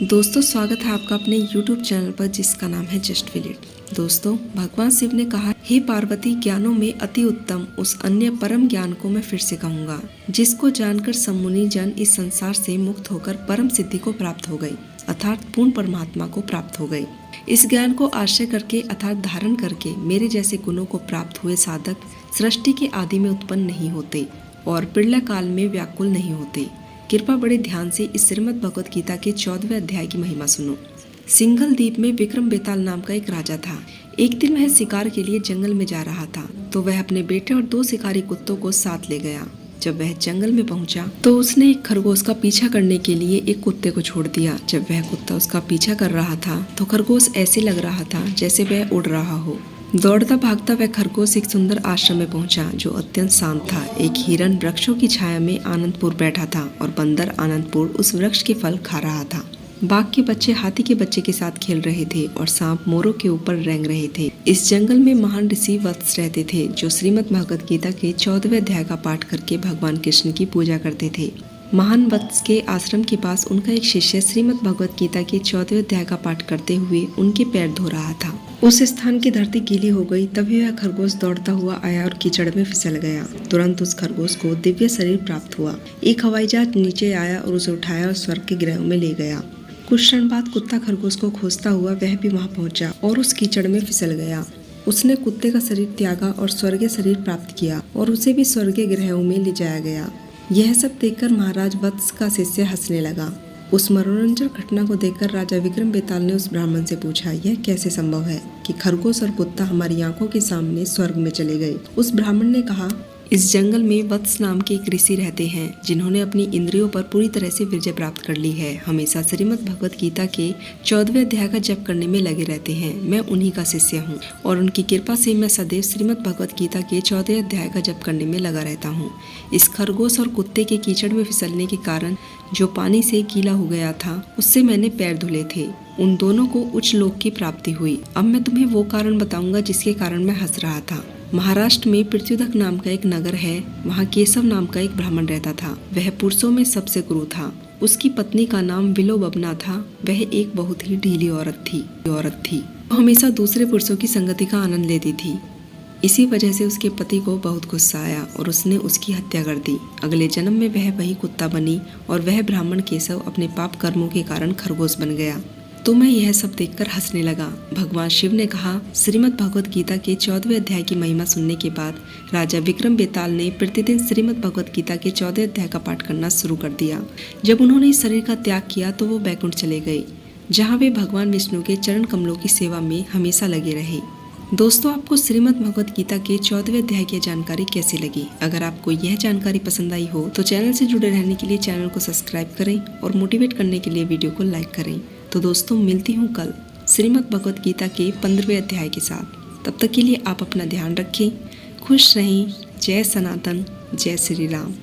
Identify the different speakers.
Speaker 1: दोस्तों स्वागत है आपका अपने YouTube चैनल पर जिसका नाम है जस्ट फील इट। दोस्तों भगवान शिव ने कहा, हे पार्वती, ज्ञानों में अति उत्तम उस अन्य परम ज्ञान को मैं फिर से कहूँगा, जिसको जानकर सम्मुनि जन इस संसार से मुक्त होकर परम सिद्धि को प्राप्त हो गई, अर्थात पूर्ण परमात्मा को प्राप्त हो गई। इस ज्ञान को आश्रय करके अर्थात धारण करके मेरे जैसे गुणों को प्राप्त हुए साधक सृष्टि के आदि में उत्पन्न नहीं होते और प्रलय काल में व्याकुल नहीं होते। कृपा बड़े ध्यान से इस श्रीमद् भगवत गीता के 14वें अध्याय की महिमा सुनो। सिंघल द्वीप में विक्रम बेताल नाम का एक राजा था। एक दिन वह शिकार के लिए जंगल में जा रहा था तो वह अपने बेटे और 2 शिकारी कुत्तों को साथ ले गया। जब वह जंगल में पहुंचा तो उसने एक खरगोश का पीछा करने के लिए एक कुत्ते को छोड़ दिया। जब वह कुत्ता उसका पीछा कर रहा था तो खरगोश ऐसे लग रहा था जैसे वह उड़ रहा हो। दौड़ता भागता वह खरगोश एक सुंदर आश्रम में पहुंचा जो अत्यंत शांत था। एक हिरन वृक्षों की छाया में आनंदपुर बैठा था और बंदर आनंदपुर उस वृक्ष के फल खा रहा था। बाघ के बच्चे हाथी के बच्चे के साथ खेल रहे थे और सांप मोरों के ऊपर रेंग रहे थे। इस जंगल में महान ऋषि वत्स रहते थे जो श्रीमद् भगवत गीता के 14वें अध्याय का पाठ करके भगवान कृष्ण की पूजा करते थे। महान वत्स के आश्रम के पास उनका एक शिष्य श्रीमद् भगवत गीता के 14वें अध्याय का पाठ करते हुए उनके पैर धो रहा था। उस स्थान की धरती गीली हो गई। तभी वह खरगोश दौड़ता हुआ आया और कीचड़ में फिसल गया। तुरंत उस खरगोश को दिव्य शरीर प्राप्त हुआ। एक हवाई जहाज नीचे आया और उसे उठाया और स्वर्ग के गृह में ले गया। कुछ क्षण बाद कुत्ता खरगोश को खोजता हुआ वह भी वहां पहुंचा और उस कीचड़ में फिसल गया। उसने कुत्ते का शरीर त्यागा और स्वर्गीय शरीर प्राप्त किया और उसे भी स्वर्गीय गृहों में ले जाया गया। यह सब देखकर महाराज वत्स का शिष्य हंसने लगा। उस मनोरंजक घटना को देखकर राजा विक्रम बेताल ने उस ब्राह्मण से पूछा, यह कैसे संभव है कि खरगोश और कुत्ता हमारी आंखों के सामने स्वर्ग में चले गए। उस ब्राह्मण ने कहा, इस जंगल में वत्स नाम के एक ऋषि रहते हैं जिन्होंने अपनी इंद्रियों पर पूरी तरह से विजय प्राप्त कर ली है। हमेशा श्रीमद् भगवत गीता के 14वें अध्याय का जप करने में लगे रहते हैं। मैं उन्हीं का शिष्य हूँ और उनकी कृपा से मैं सदैव श्रीमद् भगवत गीता के 14वें अध्याय का जप करने में लगा रहता हूँ। इस खरगोश और कुत्ते के कीचड़ में फिसलने के कारण जो पानी से गीला हो गया था उससे मैंने पैर धुले थे। उन दोनों को उच्च लोक की प्राप्ति हुई। अब मैं तुम्हें वो कारण बताऊंगा जिसके कारण मैं हंस रहा था। महाराष्ट्र में पृथ्वीदक नाम का एक नगर है। वहाँ केशव नाम का एक ब्राह्मण रहता था। वह पुरुषों में सबसे गुरु था। उसकी पत्नी का नाम विलोबना था। वह एक बहुत ही ढीली औरत थी। वो हमेशा दूसरे पुरुषों की संगति का आनंद लेती थी। इसी वजह से उसके पति को बहुत गुस्सा आया और उसने उसकी हत्या कर दी। अगले जन्म में वह वही कुत्ता बनी और वह ब्राह्मण केशव अपने पाप कर्मों के कारण खरगोश बन गया। तो मैं यह सब देखकर हंसने लगा। भगवान शिव ने कहा, श्रीमद् भगवत गीता के 14वें अध्याय की महिमा सुनने के बाद राजा विक्रम बेताल ने प्रतिदिन श्रीमद् भगवत गीता के 14वें अध्याय का पाठ करना शुरू कर दिया। जब उन्होंने इस शरीर का त्याग किया तो वो बैकुंठ चले गए, जहाँ वे भगवान विष्णु के चरण कमलों की सेवा में हमेशा लगे रहे। दोस्तों, आपको श्रीमद् भगवत गीता के 14वें अध्याय की जानकारी कैसी लगी? अगर आपको यह जानकारी पसंद आई हो तो चैनल से जुड़े रहने के लिए चैनल को सब्सक्राइब करें और मोटिवेट करने के लिए वीडियो को लाइक करें। तो दोस्तों, मिलती हूँ कल श्रीमद् भगवत गीता के 15वें अध्याय के साथ। तब तक के लिए आप अपना ध्यान रखें, खुश रहें। जय सनातन, जय श्री राम।